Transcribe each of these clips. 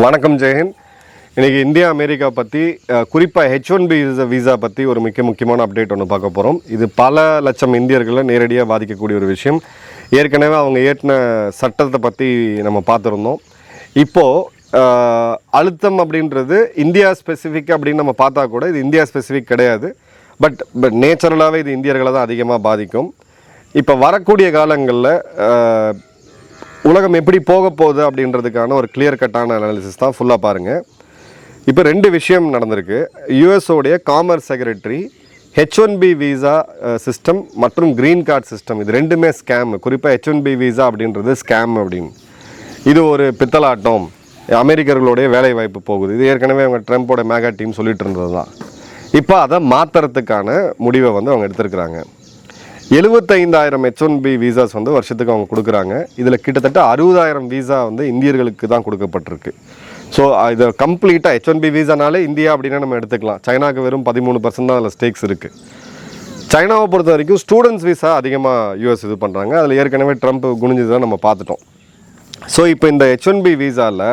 வணக்கம் ஜெயஹிந்த். இன்றைக்கி India America பற்றி குறிப்பாக H1B விசா பற்றி ஒரு முக்கியமான அப்டேட் ஒன்று பார்க்க போகிறோம். இது பல லட்சம் இந்தியர்களை நேரடியாக பாதிக்கக்கூடிய ஒரு விஷயம். ஏற்கனவே அவங்க ஏற்றின சட்டத்தை பற்றி நம்ம பார்த்துருந்தோம். இப்போது அழுத்தம் அப்படின்றது இந்தியா ஸ்பெசிஃபிக் அப்படின்னு நம்ம பார்த்தா கூட இது இந்தியா ஸ்பெசிஃபிக் கிடையாது. பட் நேச்சுரலாகவே இது இந்தியர்களை தான் அதிகமாக பாதிக்கும். இப்போ வரக்கூடிய காலங்களில் உலகம் எப்படி போக போகுது அப்படின்றதுக்கான ஒரு கிளியர் கட்டான அனாலிசிஸ் தான் ஃபுல்லாக பாருங்கள். இப்போ 2 விஷயம் நடந்திருக்கு. யூஎஸோடைய commerce secretary H1B visa system மற்றும் க்ரீன் கார்டு சிஸ்டம் இது ரெண்டுமே ஸ்கேம். குறிப்பாக H1B விசா அப்படின்றது ஸ்கேம் அப்படின்னு, இது ஒரு பித்தலாட்டம், அமெரிக்கர்களுடைய வேலை வாய்ப்பு போகுது, இது ஏற்கனவே அவங்க ட்ரம்ப்போட மேகா டீம் சொல்லிட்டு இருந்தது தான். இப்போ அதை மாற்றுறதுக்கான முடிவை அவங்க எடுத்திருக்கிறாங்க. 75,000 H1B விசாஸ் வருஷத்துக்கு அவங்க கொடுக்குறாங்க. இதில் கிட்டத்தட்ட 60,000 விசா இந்தியர்களுக்கு தான் கொடுக்கப்பட்டிருக்கு. ஸோ இதை கம்ப்ளீட்டாக H1B விசானாலே இந்தியா அப்படின்னா நம்ம எடுத்துக்கலாம். சைனாவுக்கு வெறும் 13% தான் அதில் ஸ்டேக்ஸ் இருக்குது. சைனாவை பொறுத்த வரைக்கும் ஸ்டூடெண்ட்ஸ் விசா அதிகமாக யூஎஸ் இது பண்ணுறாங்க. அதில் ஏற்கனவே ட்ரம்ப் குனிஞ்சது தான் நம்ம பார்த்துட்டோம். ஸோ இப்போ இந்த H1B விசாவில்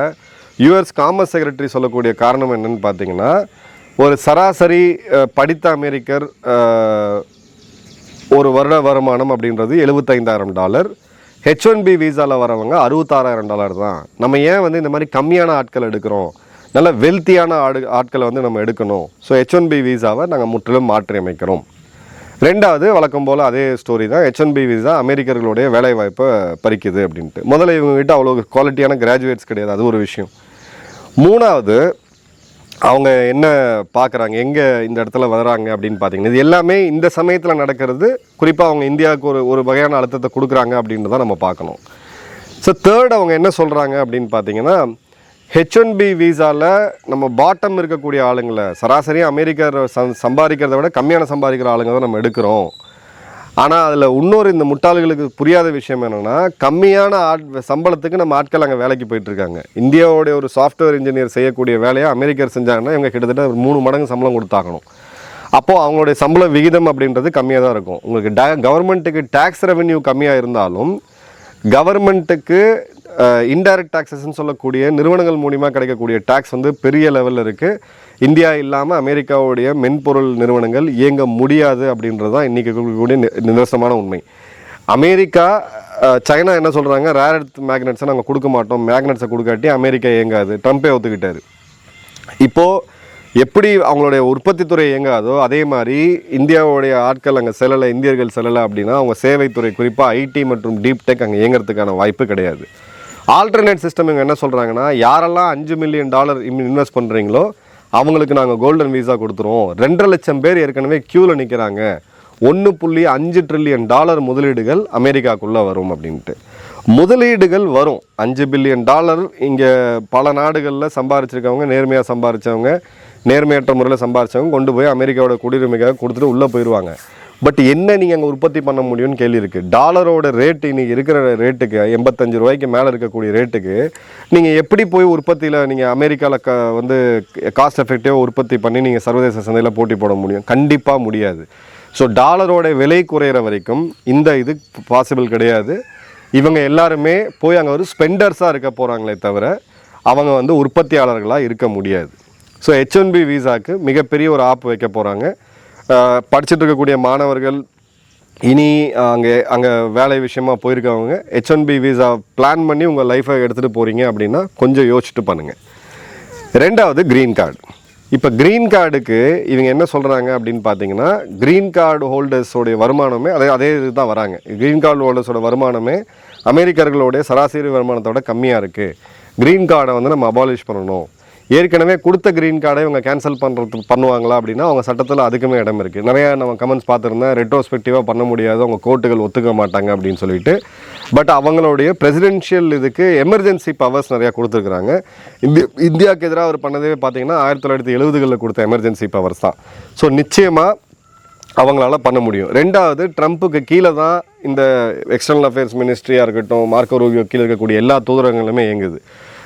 யூஎஸ் காமர்ஸ் செக்ரட்டரி சொல்லக்கூடிய காரணம் என்னென்னு பார்த்தீங்கன்னா, ஒரு சராசரி படித்த அமெரிக்கர் ஒரு வருட வருமானம் அப்படின்றது $75,000. H1B விசாவில் வரவங்க $66,000 தான். நம்ம ஏன் இந்த மாதிரி கம்மியான ஆட்கள் எடுக்கிறோம், நல்ல வெல்த்தியான ஆட்களை நம்ம எடுக்கணும். ஸோ H1B விசாவை நாங்கள் முற்றிலும் மாற்றி அமைக்கிறோம். ரெண்டாவது, வழக்கம் போல் அதே ஸ்டோரி தான். H1B விசா அமெரிக்கர்களுடைய வேலைவாய்ப்பை பறிக்குது அப்படின்ட்டு. முதல்ல இவங்ககிட்ட அவ்வளோ குவாலிட்டியான கிராஜுவேட்ஸ் கிடையாது, அது ஒரு விஷயம். மூணாவது, அவங்க என்ன பார்க்குறாங்க, எங்கே இந்த இடத்துல வர்றாங்க அப்படின்னு பார்த்தீங்கன்னா, இது எல்லாமே இந்த சமயத்தில் நடக்கிறது. குறிப்பாக அவங்க இந்தியாவுக்கு ஒரு வகையான அழுத்தத்தை கொடுக்குறாங்க அப்படின்னு தான் நம்ம பார்க்கணும். ஸோ தேர்ட், அவங்க என்ன சொல்கிறாங்க அப்படின்னு பார்த்தீங்கன்னா, H1B விசாவில் நம்ம பாட்டம் இருக்கக்கூடிய ஆளுங்களை, சராசரியாக அமெரிக்கர் சம்பாதிக்கிறத விட கம்மியான சம்பாதிக்கிற ஆளுங்க தான் நம்ம எடுக்கிறோம். ஆனால் அதில் இன்னொரு இந்த முட்டாள்களுக்கு புரியாத விஷயம் என்னென்னா, கம்மியான சம்பளத்துக்கு நம்ம ஆட்கள் அங்கே வேலைக்கு போயிட்டுருக்காங்க. இந்தியாவோடைய ஒரு சாஃப்ட்வேர் இன்ஜினியர் செய்யக்கூடிய வேலையை அமெரிக்கர் செஞ்சாங்கன்னா இவங்க கிட்டத்தட்ட 3 மடங்கு சம்பளம் கொடுத்தாகணும். அப்போது அவங்களுடைய சம்பள விகிதம் அப்படின்றது கம்மியாக தான் இருக்கும். உங்களுக்கு கவர்மெண்ட்டுக்கு டேக்ஸ் ரெவென்யூ கம்மியாக இருந்தாலும், கவர்மெண்ட்டுக்கு இன்டைரக்ட் டாக்ஸஸ்ன்னு சொல்லக்கூடிய நிறுவனங்கள் மூலிமா கிடைக்கக்கூடிய டேக்ஸ் பெரிய லெவலில் இருக்குது. இந்தியா இல்லாமல் அமெரிக்காவுடைய மென்பொருள் நிறுவனங்கள் இயங்க முடியாது அப்படின்றது தான் இன்றைக்கி இருக்கக்கூடிய நிதர்சனமான உண்மை. அமெரிக்கா, சைனா என்ன சொல்கிறாங்க, ரேர் எர்த் மேக்னெட்ஸை நாங்கள் கொடுக்க மாட்டோம், மேக்னெட்ஸை கொடுக்காட்டி அமெரிக்கா இயங்காது, ட்ரம்ப்பே ஒத்துக்கிட்டார். இப்போது எப்படி அவங்களுடைய உற்பத்தி துறை இயங்காதோ அதே மாதிரி இந்தியாவுடைய ஆட்கள் அங்கே செல்லலை, இந்தியர்கள் செல்லலை அப்படின்னா அவங்க சேவைத்துறை, குறிப்பாக ஐடி மற்றும் டீப் டெக் அங்கே இயங்கிறதுக்கான வாய்ப்பு கிடையாது. ஆல்டர்னேட் சிஸ்டம் இவங்க என்ன சொல்கிறாங்கன்னா, யாரெல்லாம் $5 மில்லியன் இன்வெஸ்ட் பண்ணுறீங்களோ அவங்களுக்கு நாங்கள் கோல்டன் விசா கொடுத்துருவோம். 2.5 லட்சம் பேர் ஏற்கனவே க்யூவில் நிற்கிறாங்க. $1.5 ட்ரில்லியன் முதலீடுகள் அமெரிக்காவுக்குள்ளே வரும் அப்படின்ட்டு. முதலீடுகள் வரும். $5 பில்லியன் இங்கே பல நாடுகளில் சம்பாரிச்சிருக்கவங்க, நேர்மையாக சம்பாரித்தவங்க, நேர்மையற்ற முறையில் சம்பாரித்தவங்க கொண்டு போய் அமெரிக்காவோட குடியுரிமைக்காக கொடுத்துட்டு உள்ளே போயிடுவாங்க. பட் என்ன நீங்கள் அங்கே உற்பத்தி பண்ண முடியும்னு கேள்வி இருக்குது. டாலரோட ரேட்டு இன்றைக்கி இருக்கிற ரேட்டுக்கு, $85 மேலே இருக்கக்கூடிய ரேட்டுக்கு நீங்கள் எப்படி போய் உற்பத்தியில் நீங்கள் அமெரிக்காவில் காஸ்ட் எஃபெக்டிவாக உற்பத்தி பண்ணி நீங்கள் சர்வதேச சந்தையில் போட்டி போட முடியும்? கண்டிப்பாக முடியாது. ஸோ டாலரோட விலை குறையிற வரைக்கும் இது பாசிபிள் கிடையாது. இவங்க எல்லாருமே போய் அங்கே ஒரு ஸ்பெண்டர்ஸாக இருக்க போகிறாங்களே தவிர அவங்க உற்பத்தியாளர்களாக இருக்க முடியாது. ஸோ H1B விசாவுக்கு மிகப்பெரிய ஒரு ஆப் வைக்க போகிறாங்க. படிச்சுட்டு இருக்கக்கூடிய மாணவர்கள், இனி அங்கே வேலை விஷயமாக போயிருக்கவங்க H1B விசா பிளான் பண்ணி உங்கள் லைஃப்பை எடுத்துகிட்டு போகிறீங்க அப்படின்னா கொஞ்சம் யோசிச்சுட்டு பண்ணுங்கள். ரெண்டாவது, க்ரீன் கார்டு. இப்போ க்ரீன் கார்டுக்கு இவங்க என்ன சொல்கிறாங்க அப்படின்னு பார்த்தீங்கன்னா, க்ரீன் கார்டு ஹோல்டர்ஸோடைய வருமானமே அதே இது தான் வராங்க. க்ரீன் கார்டு ஹோல்டர்ஸோட வருமானமே அமெரிக்கர்களுடைய சராசரி வருமானத்தோட கம்மியாக இருக்குது. க்ரீன் கார்டை நம்ம அபாலிஷ் பண்ணணும். ஏற்கனவே கொடுத்த க்ரீன் கார்டை இவங்க கேன்சல் பண்ணுவாங்களா அப்படின்னா அவங்க சட்டத்தில் அதுக்குமே இடம் இருக்குது. நிறையா நம்ம கமெண்ட்ஸ் பார்த்துருந்தேன், ரெட்ரோஸ்பெக்டிவாக பண்ண முடியாது, அவங்க கோர்ட்டுகள் ஒத்துக்க மாட்டாங்க அப்படின்னு சொல்லிட்டு. பட் அவங்களுடைய பிரசிடென்ஷியல் இதுக்கு எமர்ஜென்சி பவர்ஸ் நிறையா கொடுத்துருக்குறாங்க. இந்தியாவுக்கு எதிராக அவர் பண்ணதே பார்த்தீங்கன்னா 1970களில் கொடுத்த எமர்ஜென்சி பவர்ஸ் தான். ஸோ நிச்சயமாக அவங்களால பண்ண முடியும். ரெண்டாவது, ட்ரம்ப்புக்கு கீழே தான் இந்த எக்ஸ்டர்னல் அஃபேர்ஸ் மினிஸ்ட்ரியாக இருக்கட்டும், மார்க்கோ ரூபியோ கீழே இருக்கக்கூடிய எல்லா தூதரங்களுமே இயங்குது.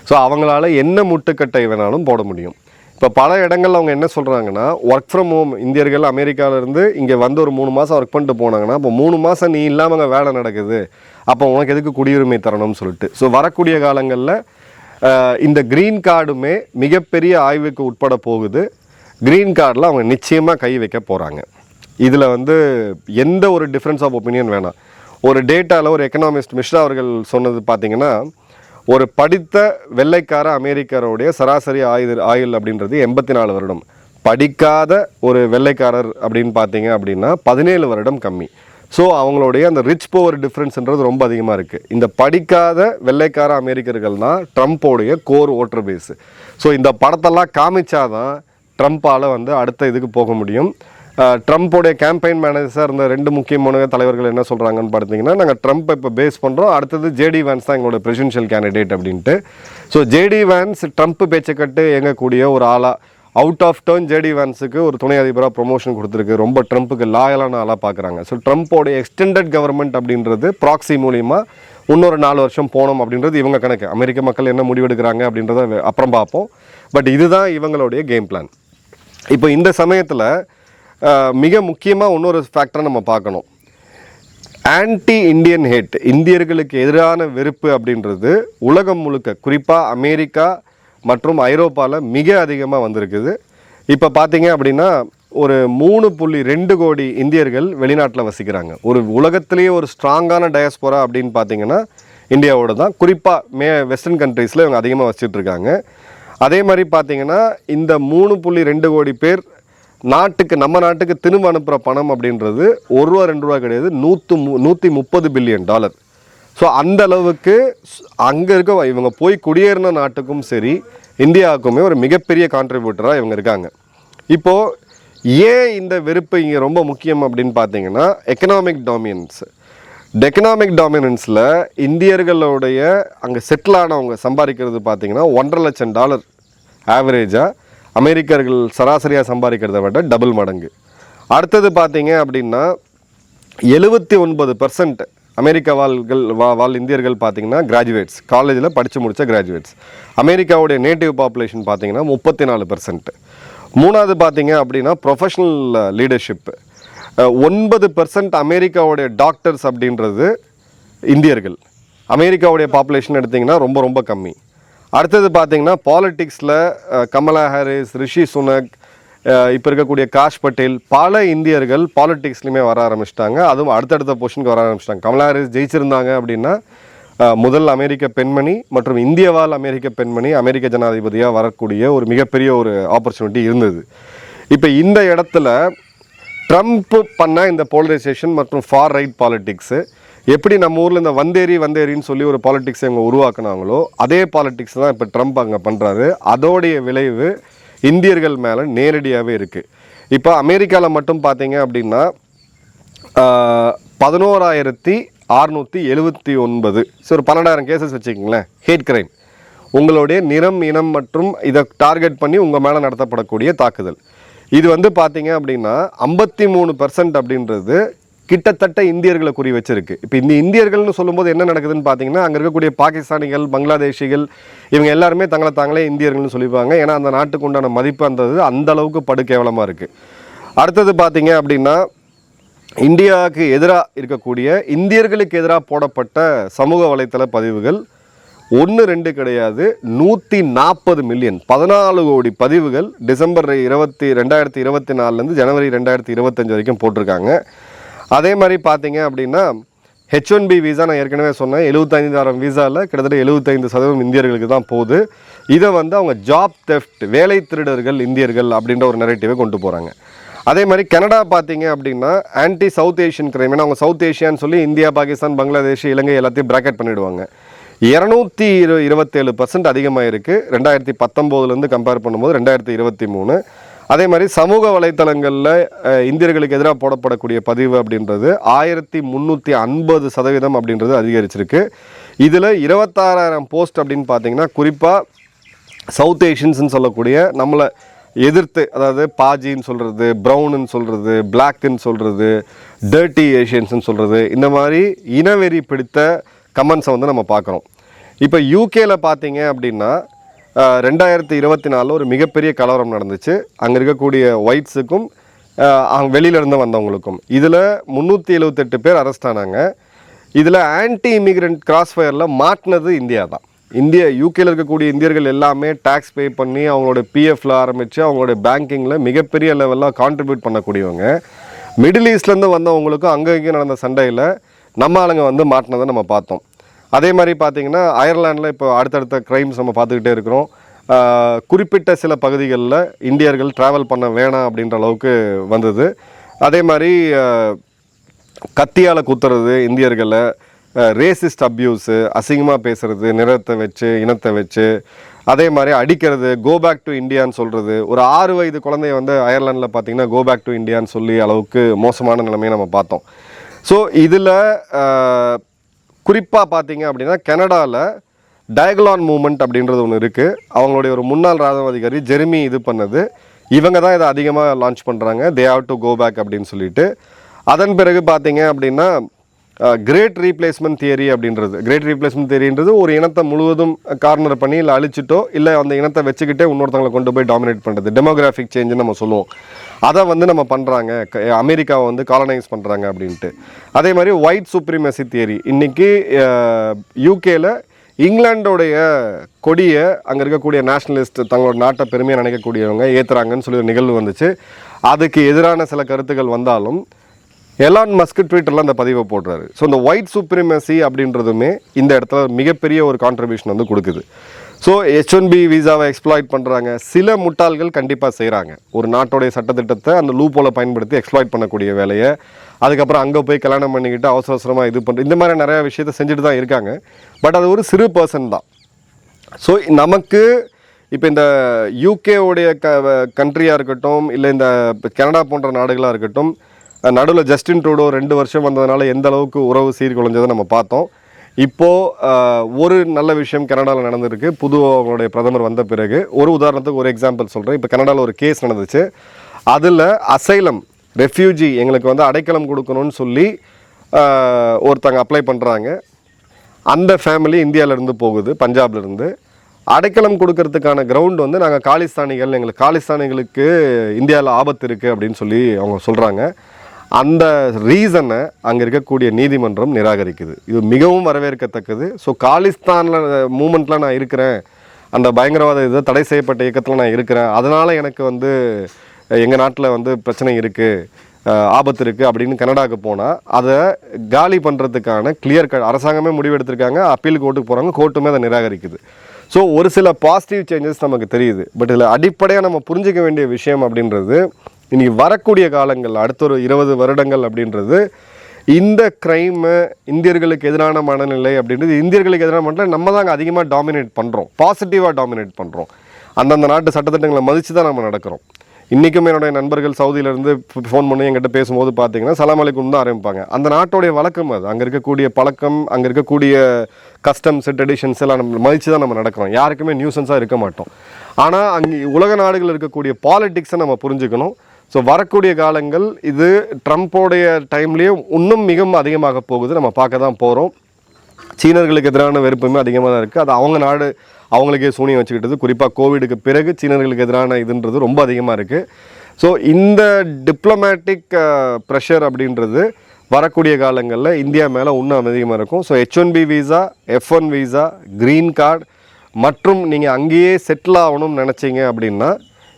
ஸோ அவங்களால என்ன முட்டுக்கட்டை வேணாலும் போட முடியும். இப்போ பல இடங்களில் அவங்க என்ன சொல்கிறாங்கன்னா, ஒர்க் ஃப்ரம் ஹோம், இந்தியர்கள் அமெரிக்காவிலேருந்து இங்கே ஒரு 3 மாதம் ஒர்க் பண்ணிட்டு போனாங்கன்னா, இப்போ 3 மாதம் நீ இல்லாமல் அங்கே வேலை நடக்குது, அப்போ உனக்கு எதுக்கு குடியுரிமை தரணும்னு சொல்லிட்டு. ஸோ வரக்கூடிய காலங்களில் இந்த க்ரீன் கார்டுமே மிகப்பெரிய ஆய்வுக்கு உட்பட போகுது. க்ரீன் கார்டில் அவங்க நிச்சயமாக கை வைக்க போகிறாங்க. இதில் வந்து எந்த ஒரு டிஃப்ரென்ஸ் ஆஃப் ஒப்பீனியன் வேணாம். ஒரு டேட்டாவில் ஒரு எக்கனாமிஸ்ட் மிஸ்ரா அவர்கள் சொன்னது பார்த்திங்கன்னா, ஒரு படித்த வெள்ளைக்கார அமெரிக்கருடைய சராசரி ஆயுள் அப்படின்றது 84 வருடம். படிக்காத ஒரு வெள்ளைக்காரர் அப்படின்னு பார்த்தீங்க அப்படின்னா 17 வருடம் கம்மி. ஸோ அவங்களுடைய அந்த ரிச் பவர் டிஃப்ரென்ஸ்ன்றது ரொம்ப அதிகமாக இருக்குது. இந்த படிக்காத வெள்ளைக்கார அமெரிக்கர்கள் தான் ட்ரம்ப்போடைய கோர் ஓட்டர் பேஸு. ஸோ இந்த படத்தெல்லாம் காமிச்சாதான் ட்ரம்ப்பால் வந்து அடுத்த இதுக்கு போக முடியும். ட்ரம்ப்போடைய கேம்பெயின் மேனேஜர்ஸாக இருந்த 2 முக்கியமான தலைவர்கள் என்ன சொல்கிறாங்கன்னு பார்த்தீங்கன்னா, நாங்கள் ட்ரம்ப்பை இப்போ பேஸ் பண்ணுறோம், அடுத்தது ஜேடி வேன்ஸ் தான் எங்களோட பிரசிடென்ஷியல் கேண்டிடேட் அப்படின்ட்டு. ஸோ ஜேடி வேன்ஸ் ட்ரம்ப் பேச்சைக்கட்டு இயங்கக்கூடிய ஒரு ஆளாக, அவுட் ஆஃப் டர்ன் ஜேடி வேன்ஸுக்கு ஒரு துணை அதிபராக ப்ரொமோஷன் கொடுத்துருக்கு. ரொம்ப ட்ரம்ப்புக்கு லாயலான ஆளாக பார்க்குறாங்க. ஸோ ட்ரம்ப்போடைய எக்ஸ்டெண்டட் கவர்மெண்ட் அப்படின்றது ப்ராக்ஸி மூலிமா இன்னொரு 4 வருஷம் போனோம் அப்படின்றது இவங்க கணக்கு. அமெரிக்க மக்கள் என்ன முடிவெடுக்கிறாங்க அப்படின்றத அப்புறம் பார்ப்போம். பட் இதுதான் இவங்களுடைய கேம் பிளான். இப்போ இந்த சமயத்தில் மிக முக்கியமாக இன்னொரு ஃபேக்டரை நம்ம பார்க்கணும். ஆன்டி இண்டியன் ஹேட், இந்தியர்களுக்கு எதிரான வெறுப்பு அப்படின்றது உலகம் முழுக்க, குறிப்பாக அமெரிக்கா மற்றும் ஐரோப்பாவில் மிக அதிகமாக வந்திருக்குது. இப்போ பார்த்தீங்க அப்படின்னா ஒரு 3.2 கோடி இந்தியர்கள் வெளிநாட்டில் வசிக்கிறாங்க. ஒரு உலகத்திலேயே ஒரு ஸ்ட்ராங்கான டயஸ்போரா அப்படின்னு பார்த்தீங்கன்னா இந்தியாவோட தான். குறிப்பாக வெஸ்டர்ன் கண்ட்ரீஸில் இவங்க அதிகமாக வச்சுட்ருக்காங்க. அதே மாதிரி பார்த்தீங்கன்னா இந்த 3.2 கோடி பேர் நம்ம நாட்டுக்கு திரும்ப அனுப்புகிற பணம் அப்படின்றது $1-2 கிடையாது, $130 பில்லியன். ஸோ அந்த அளவுக்கு அங்கே இருக்க இவங்க போய் குடியேறின நாட்டுக்கும் சரி இந்தியாவுக்குமே ஒரு மிகப்பெரிய கான்ட்ரிபியூட்டராக இவங்க இருக்காங்க. இப்போது ஏன் இந்த வெறுப்பு இங்கே ரொம்ப முக்கியம் அப்படின்னு பார்த்தீங்கன்னா, எக்கனாமிக் டாமினன்ஸில் இந்தியர்களுடைய அங்கே செட்டில் ஆனவங்க சம்பாதிக்கிறது பார்த்தீங்கன்னா $1.5 லட்சம் ஆவரேஜாக அமெரிக்கர்கள் சராசரியாக சம்பாதிக்கிறத விட டபுள் மடங்கு. அடுத்தது பார்த்தீங்க அப்படின்னா 79% அமெரிக்கா வாழ் இந்தியர்கள் பார்த்தீங்கன்னா கிராஜுவேட்ஸ், காலேஜில் படித்து முடித்த கிராஜுவேட்ஸ். அமெரிக்காவுடைய நேட்டிவ் பாப்புலேஷன் பார்த்தீங்கன்னா 34%. மூணாவது பார்த்தீங்க அப்படின்னா ப்ரொஃபஷனல் லீடர்ஷிப் 9% அமெரிக்காவுடைய டாக்டர்ஸ் அப்படின்றது இந்தியர்கள். அமெரிக்காவுடைய பாப்புலேஷன் எடுத்திங்கன்னா ரொம்ப ரொம்ப கம்மி. அடுத்தது பார்த்தீங்கன்னா பாலிட்டிக்ஸில் கமலா ஹாரிஸ், ரிஷி சுனக், இப்போ இருக்கக்கூடிய காஷ் பட்டேல், பல இந்தியர்கள் பாலிட்டிக்ஸ்லையுமே வர ஆரம்பிச்சிட்டாங்க. அதுவும் அடுத்தடுத்த பொசிஷனுக்கு வர ஆரம்பிச்சிட்டாங்க. கமலா ஹாரிஸ் ஜெயிச்சிருந்தாங்க அப்படின்னா முதல் அமெரிக்க பெண்மணி மற்றும் இந்தியவாழ் அமெரிக்க பெண்மணி அமெரிக்க ஜனாதிபதியாக வரக்கூடிய ஒரு மிகப்பெரிய ஒரு ஆப்பர்ச்சுனிட்டி இருந்தது. இப்போ இந்த இடத்துல ட்ரம்ப் பண்ண இந்த போலரைசேஷன் மற்றும் ஃபார் ரைட் பாலிட்டிக்ஸு எப்படி நம்ம ஊரில் இந்த வந்தேரின்னு சொல்லி ஒரு பாலிட்டிக்ஸ் அவங்க உருவாக்குனாங்களோ அதே பாலிட்டிக்ஸ் தான் இப்போ ட்ரம்ப் அங்கே பண்ணுறாரு. அதோடைய விளைவு இந்தியர்கள் மேலே நேரடியாகவே இருக்குது. இப்போ அமெரிக்காவில் மட்டும் பார்த்தீங்க அப்படின்னா 11,679, ஸோ ஒரு 12,000 கேசஸ் வச்சுக்கிங்களேன், ஹேட் கிரைம், உங்களுடைய நிறம், இனம் மற்றும் இதை டார்கெட் பண்ணி உங்கள் மேலே நடத்தப்படக்கூடிய தாக்குதல். இது வந்து பார்த்தீங்க அப்படின்னா 53% அப்படின்றது கிட்டத்தட்ட இந்தியர்களை குறி வச்சிருக்கு. இப்போ இந்த இந்தியர்கள்னு சொல்லும்போது என்ன நடக்குதுன்னு பார்த்தீங்கன்னா, அங்கே இருக்கக்கூடிய பாகிஸ்தானிகள், பங்களாதேஷிகள், இவங்க எல்லாருமே தாங்களே இந்தியர்கள்னு சொல்லிப்பாங்க. ஏன்னா அந்த நாட்டுக்கு உண்டான மதிப்பு அந்த அளவுக்கு படுகேவலமாக இருக்குது. அடுத்தது பார்த்தீங்க அப்படின்னா இந்தியாவுக்கு எதிராக இருக்கக்கூடிய இந்தியர்களுக்கு எதிராக போடப்பட்ட சமூக வலைத்தள பதிவுகள் 1-2 கிடையாது, 140 மில்லியன், 14 கோடி பதிவுகள் டிசம்பர் 2024 ஜனவரி 2025 வரைக்கும் போட்டிருக்காங்க. அதே மாதிரி பார்த்தீங்க அப்படின்னா H1B வீசா, நான் ஏற்கனவே சொன்னேன், 75,000 வீசாவில் கிட்டத்தட்ட 75% இந்தியர்களுக்கு தான் போகுது. இதை வந்து அவங்க ஜாப் தெஃப்ட், வேலை திருடர்கள் இந்தியர்கள் அப்படின்ற ஒரு நெரேட்டிவை கொண்டு போகிறாங்க. அதே மாதிரி கனடா பார்த்தீங்க அப்படின்னா ஆன்டி சவுத் ஏஷியன் கிரைம், ஏன்னா அவங்க சவுத் ஏஷியான்னு சொல்லி இந்தியா, பாகிஸ்தான், பங்களாதேஷ், இலங்கை எல்லாத்தையும் பிராக்கெட் பண்ணிவிடுவாங்க. 227% அதிகமாக இருக்குது 2019 கம்பேர் பண்ணும்போது 2023. அதே மாதிரி சமூக வலைத்தளங்களில் இந்தியர்களுக்கு எதிராக போடப்படக்கூடிய பதிவு அப்படின்றது 1350% அப்படின்றது அதிகரிச்சிருக்கு. இதில் 26,000 போஸ்ட் அப்படின்னு பார்த்தீங்கன்னா குறிப்பாக சவுத் ஏஷியன்ஸ்ன்னு சொல்லக்கூடிய நம்மளை எதிர்த்து, அதாவது பாஜின்னு சொல்கிறது, ப்ரௌனுன்னு சொல்கிறது, பிளாக்குன்னு சொல்கிறது, டர்ட்டி ஏஷியன்ஸ்ன்னு சொல்கிறது, இந்த மாதிரி இனவெறி பிடித்த கமெண்ட்ஸை வந்து நம்ம பார்க்குறோம். இப்போ யூகேல பார்த்தீங்க அப்படின்னா 2024 ஒரு மிகப்பெரிய கலவரம் நடந்துச்சு. அங்கே இருக்கக்கூடிய ஒயிட்ஸுக்கும் அவங்க வெளியிலேருந்து வந்தவங்களுக்கும். இதில் 378 பேர் அரெஸ்ட் ஆனாங்க. இதில் ஆன்டி இமிக்ரெண்ட் கிராஸ் ஃபயரில் மாட்டினது இந்தியா தான். யூகேல இருக்கக்கூடிய இந்தியர்கள் எல்லாமே டேக்ஸ் பே பண்ணி அவங்களோட பிஎஃப்ல ஆரம்பித்து அவங்களோட பேங்கிங்கில் மிகப்பெரிய லெவலில் கான்ட்ரிபியூட் பண்ணக்கூடியவங்க. மிடில் ஈஸ்ட்லேருந்து வந்தவங்களுக்கும் அங்கே இங்கே நடந்த சண்டையில் நம்ம ஆளுங்க வந்து மாட்டினதை நம்ம பார்த்தோம். அதே மாதிரி பார்த்திங்கன்னா அயர்லாண்டில் இப்போ அடுத்தடுத்த க்ரைம்ஸ் நம்ம பார்த்துக்கிட்டே இருக்கிறோம். குறிப்பிட்ட சில பகுதிகளில் இந்தியர்கள் ட்ராவல் பண்ண வேணாம் அப்படின்ற அளவுக்கு வந்தது. அதே மாதிரி கத்தியால் குத்துறது இந்தியர்களை, ரேசிஸ்ட் அப்யூஸு, அசிங்கமாக பேசுகிறது நிறத்தை வச்சு இனத்தை வச்சு, அதே மாதிரி அடிக்கிறது, கோ பேக் டு இந்தியான்னு சொல்கிறது. ஒரு 6 வயது குழந்தைய வந்து அயர்லாண்டில் பார்த்திங்கன்னா கோ பேக் டு இந்தியான்னு சொல்லி அளவுக்கு மோசமான நிலைமையை நம்ம பார்த்தோம். ஸோ இதில் குறிப்பாக பார்த்தீங்க அப்படின்னா கனடாவில் டயகலான் மூமெண்ட் அப்படின்றது ஒன்று இருக்குது. அவங்களுடைய ஒரு முன்னாள் ராணுவ அதிகாரி ஜெர்மி இது பண்ணது, இவங்க தான் இதை அதிகமாக லான்ச் பண்ணுறாங்க, they have to go back அப்படின்னு சொல்லிட்டு. அதன் பிறகு பார்த்தீங்க அப்படின்னா கிரேட் ரீப்ளேஸ்மெண்ட் தியரி அப்படின்றது, கிரேட் ரீப்ளேஸ்மெண்ட் தியரின்றது ஒரு இனத்தை முழுவதும் கார்னர் பண்ணி இல்லை அழிச்சிட்டோ இல்லை அந்த இனத்தை வச்சுக்கிட்டே இன்னொருத்தவங்களை கொண்டு போய் டாமினேட் பண்ணுறது, டெமோகிராஃபிக் சேஞ்சுன்னு நம்ம சொல்லுவோம். அதை வந்து நம்ம பண்ணுறாங்க, அமெரிக்காவை வந்து காலனைஸ் பண்ணுறாங்க அப்படின்ட்டு. அதே மாதிரி ஒயிட் சுப்ரீமசி தியரி, இன்றைக்கி யூகேல இங்கிலாண்டோடைய கொடியை அங்கே இருக்கக்கூடிய நேஷ்னலிஸ்ட் தங்களோட நாட்டை பெருமையாக நினைக்கக்கூடியவங்க ஏற்றுறாங்கன்னு சொல்லி ஒரு நிகழ்வு வந்துச்சு. அதுக்கு எதிரான சில கருத்துக்கள் வந்தாலும் எலான் மஸ்க் ட்விட்டரில் அந்த பதிவை போடுறாரு. ஸோ இந்த ஒயிட் சுப்ரீமசி அப்படின்றதுமே இந்த இடத்துல மிகப்பெரிய ஒரு கான்ட்ரிபியூஷன் வந்து கொடுக்குது. ஸோ H1B வீசாவை எக்ஸ்ப்ளாய்ட் பண்ணுறாங்க. சில முட்டாள்கள் கண்டிப்பாக செய்கிறாங்க, ஒரு நாட்டோடைய சட்டத்திட்டத்தை அந்த லூப்போல பயன்படுத்தி எக்ஸ்ப்ளாய்ட் பண்ணக்கூடிய வேலையை. அதுக்கப்புறம் அங்கே போய் கல்யாணம் பண்ணிக்கிட்டு அவசர அவசரமாக இது பண்ணுறது, இந்த மாதிரி நிறையா விஷயத்தை செஞ்சுட்டு தான் இருக்காங்க. பட் அது ஒரு சிறு பர்சன் தான். ஸோ நமக்கு இப்போ இந்த யூகேவுடைய கண்ட்ரியாக இருக்கட்டும் இல்லை இந்த கனடா போன்ற நாடுகளாக இருக்கட்டும், நடுவில் ஜஸ்டின் ட்ரூடோ 2 வருஷம் வந்ததுனால எந்த அளவுக்கு உறவு சீர்குலைஞ்சதை நம்ம பார்த்தோம். இப்போது ஒரு நல்ல விஷயம் கனடாவில் நடந்திருக்கு, அவங்களுடைய பிரதமர் வந்த பிறகு. ஒரு உதாரணத்துக்கு ஒரு எக்ஸாம்பிள் சொல்கிறேன். இப்போ கனடாவில் ஒரு கேஸ் நடந்துச்சு, அதில் அசைலம் ரெஃப்யூஜி எங்களுக்கு வந்து அடைக்கலம் கொடுக்கணும்னு சொல்லி ஒருத்தங்க அப்ளை பண்ணுறாங்க. அந்த ஃபேமிலி இந்தியாவிலேருந்து போகுது, பஞ்சாப்லேருந்து. அடைக்கலம் கொடுக்கறதுக்கான கிரவுண்ட் வந்து நாங்கள் காலிஸ்தானிகள், எங்களுக்கு காலிஸ்தானிகளுக்கு இந்தியாவில் ஆபத்து இருக்குது அப்படின்னு சொல்லி அவங்க சொல்கிறாங்க. அந்த ரீசனை அங்கே இருக்கக்கூடிய நீதிமன்றம் நிராகரிக்குது. இது மிகவும் வரவேற்கத்தக்கது. ஸோ காலிஸ்தானில் மூமெண்ட்டில் நான் இருக்கிறேன், அந்த பயங்கரவாத இதை தடை செய்யப்பட்ட இயக்கத்தில் நான் இருக்கிறேன், அதனால் எனக்கு வந்து எங்கள் நாட்டில் வந்து பிரச்சனை இருக்குது, ஆபத்து இருக்குது அப்படின்னு கனடாவுக்கு போனால் அதை காலி பண்ணுறதுக்கான கிளியர் அரசாங்கமே முடிவெடுத்திருக்காங்க. அப்பீல் கோர்ட்டுக்கு போகிறாங்க, கோர்ட்டுமே அதை நிராகரிக்குது. ஸோ ஒரு சில பாசிட்டிவ் சேஞ்சஸ் நமக்கு தெரியுது. பட் இதில் அடிப்படையாக நம்ம புரிஞ்சிக்க வேண்டிய விஷயம் அப்படின்றது, இன்றைக்கி வரக்கூடிய காலங்கள் அடுத்த ஒரு 20 வருடங்கள் அப்படின்றது இந்த க்ரைமு இந்தியர்களுக்கு எதிரான மனநிலை அப்படின்றது, இந்தியர்களுக்கு எதிரான மனநிலை நம்ம தான் அதிகமாக டாமினேட் பண்ணுறோம், பாசிட்டிவாக டாமினேட் பண்ணுறோம். அந்தந்த நாட்டு சட்டத்திட்டங்களை மதித்து தான் நம்ம நடக்கிறோம். இன்றைக்கும் என்னுடைய நண்பர்கள் சவுதியிலேருந்து ஃபோன் பண்ணி என்கிட்ட பேசும்போது பார்த்தீங்கன்னா சலாம் அலைக்கும் தான் ஆரம்பிப்பாங்க. அந்த நாட்டோடைய வழக்கம் அது, அங்கே இருக்கக்கூடிய பழக்கம், அங்கே இருக்கக்கூடிய கஸ்டம்ஸ் ட்ரெடிஷன்ஸ் எல்லாம் நம்ம மதித்து தான் நம்ம நடக்கிறோம். யாருக்குமே நியூசன்ஸாக இருக்க மாட்டோம். ஆனால் அங்கே உலக நாடுகள் இருக்கக்கூடிய பாலிட்டிக்ஸை நம்ம புரிஞ்சுக்கணும். ஸோ வரக்கூடிய காலங்கள் இது ட்ரம்ப்போடைய டைம்லேயே இன்னும் மிகவும் அதிகமாக போகுது, நம்ம பார்க்க தான் போகிறோம். சீனர்களுக்கு எதிரான வெறுப்புமே அதிகமாக தான் இருக்குது. அது அவங்க நாடு அவங்களுக்கே சூனியம் வச்சுக்கிட்டது. குறிப்பாக கோவிடுக்கு பிறகு சீனர்களுக்கு எதிரான இதுன்றது ரொம்ப அதிகமாக இருக்குது. ஸோ இந்த டிப்ளமேட்டிக் ப்ரெஷர் அப்படின்றது வரக்கூடிய காலங்களில் இந்தியா மேலே இன்னும் அதிகமாக இருக்கும். So H1B visa, F1 visa, green card மற்றும் நீங்கள் அங்கேயே செட்டில் ஆகணும்னு நினச்சிங்க அப்படின்னா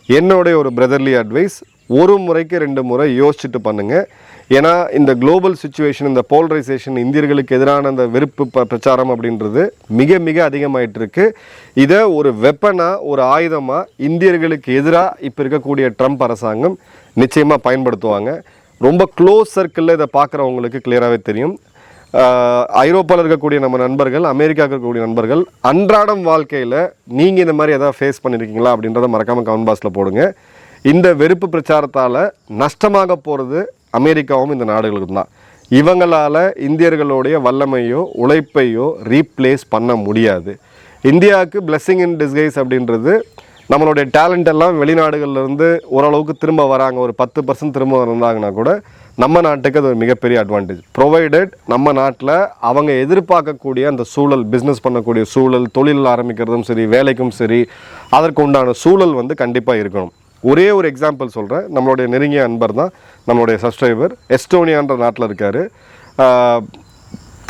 என்னுடைய ஒரு பிரதர்லி அட்வைஸ், ஒரு முறைக்கு 2 முறை யோசிச்சுட்டு பண்ணுங்கள். ஏன்னா இந்த குளோபல் சுச்சுவேஷன், இந்த போலரைசேஷன், இந்தியர்களுக்கு எதிரான அந்த வெறுப்பு பிரச்சாரம் அப்படின்றது மிக மிக அதிகமாயிட்டு இருக்கு. இதை ஒரு வெப்பனாக, ஒரு ஆயுதமாக இந்தியர்களுக்கு எதிராக இப்போ இருக்கக்கூடிய ட்ரம்ப் அரசாங்கம் நிச்சயமாக பயன்படுத்துவாங்க. ரொம்ப க்ளோஸ் சர்க்கிளில் இதை பார்க்குறவங்களுக்கு கிளியராகவே தெரியும். ஐரோப்பாவில் இருக்கக்கூடிய நம்ம நண்பர்கள், அமெரிக்காவுக்கு இருக்கக்கூடிய நண்பர்கள், அன்றாடம் வாழ்க்கையில் நீங்கள் இந்த மாதிரி எதாவது ஃபேஸ் பண்ணியிருக்கீங்களா அப்படின்றத மறக்காமல் கமெண்ட் பாக்ஸில் போடுங்க. இந்த வெறுப்பு பிரச்சாரத்தால் நஷ்டமாக போகிறது அமெரிக்காவும் இந்த நாடுகளுக்கும் தான். இவங்களால் இந்தியர்களுடைய வல்லமையோ உழைப்பையோ ரீப்ளேஸ் பண்ண முடியாது. இந்தியாவுக்கு பிளெஸ்ஸிங் இன் டிஸ்கைஸ் அப்படின்றது, நம்மளுடைய டேலண்ட் எல்லாம் வெளிநாடுகள்லேருந்து ஓரளவுக்கு திரும்ப வராங்க, ஒரு 10% திரும்ப வந்தாங்கன்னா கூட நம்ம நாட்டுக்கு அது ஒரு மிகப்பெரிய அட்வான்டேஜ். ப்ரொவைடட் நம்ம நாட்டில் அவங்க எதிர்பார்க்கக்கூடிய அந்த சூழல், பிஸ்னஸ் பண்ணக்கூடிய சூழல், தொழில் ஆரம்பிக்கிறதும் சரி, வேலைக்கும் சரி, அதற்கு உண்டான சூழல் வந்து கண்டிப்பாக இருக்கணும். ஒரே ஒரு எக்ஸாம்பிள் சொல்கிறேன். நம்மளுடைய நெருங்கிய அன்பர் தான் நம்மளுடைய சப்ஸ்கிரைபர், எஸ்டோனியான்ற நாட்டில் இருக்கார்.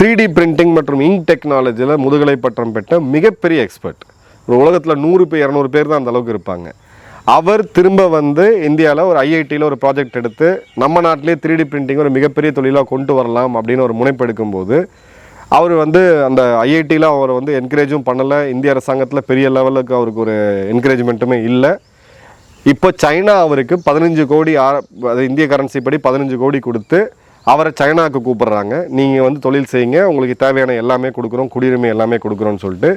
3D பிரிண்டிங் மற்றும் இங்க் டெக்னாலஜியில் முதுகலை பட்டம் பெற்ற மிகப்பெரிய எக்ஸ்பர்ட். ஒரு உலகத்தில் 100 பேர் 200 பேர் தான் அந்த அளவுக்கு இருப்பாங்க. அவர் திரும்ப வந்து இந்தியாவில் ஒரு ஐஐடியில் ஒரு ப்ராஜெக்ட் எடுத்து நம்ம நாட்டிலே 3D பிரிண்டிங் ஒரு மிகப்பெரிய தொழிலாக கொண்டு வரலாம் அப்படின்னு ஒரு முனைப்பு எடுக்கும்போது அவர் வந்து அந்த ஐஐடியில் அவர் வந்து என்கரேஜும் பண்ணலை. இந்திய அரசாங்கத்தில் பெரிய லெவலுக்கு அவருக்கு ஒரு என்கரேஜ்மெண்ட்டுமே இல்லை. இப்போ சைனா அவருக்கு 15 கோடி அது இந்திய கரன்சி படி 15 கோடி கொடுத்து அவரை சைனாவுக்கு கூப்பிட்றாங்க. நீங்கள் வந்து தொழில் செய்யுங்க, உங்களுக்கு தேவையான எல்லாமே கொடுக்குறோம், குடியுரிமை எல்லாமே கொடுக்குறோன்னு சொல்லிட்டு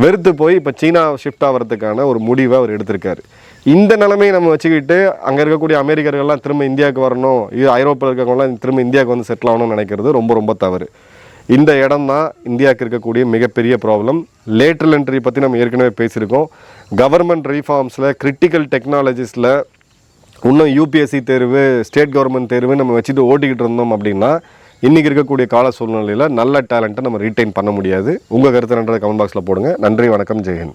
வெறுத்து போய் இப்போ சீனா ஷிஃப்ட் ஆகிறதுக்கான ஒரு முடிவை அவர் எடுத்திருக்காரு. இந்த நிலைமையை நம்ம வச்சுக்கிட்டு அங்கே இருக்கக்கூடிய அமெரிக்கர்கள்லாம் திரும்ப இந்தியாவுக்கு வரணும், இது ஐரோப்பில் இருக்கவங்களாம் திரும்ப இந்தியாவுக்கு வந்து செட்டில் ஆகணும்னு நினைக்கிறது ரொம்ப ரொம்ப தவறு. இந்த இடம் தான் இந்தியாவுக்கு இருக்கக்கூடிய மிகப்பெரிய ப்ராப்ளம். லேட்ரல் என்ட்ரி பற்றி நம்ம ஏற்கனவே பேசியிருக்கோம். கவர்மெண்ட் ரீஃபார்ம்ஸில் கிரிட்டிக்கல் டெக்னாலஜிஸில் இன்னும் யூபிஎஸ்சி தேர்வு, ஸ்டேட் கவர்மெண்ட் தேர்வு நம்ம வச்சுட்டு ஓட்டிக்கிட்டு இருந்தோம் அப்படின்னா இன்றைக்கி இருக்கக்கூடிய கால சூழ்நிலையில் நல்ல டேலண்ட்டை நம்ம ரீட்டைன் பண்ண முடியாது. உங்கள் கருத்து நன்றதை கமெண்ட் பாக்ஸில் போடுங்க. நன்றி, வணக்கம், ஜெய்ஹிந்த்.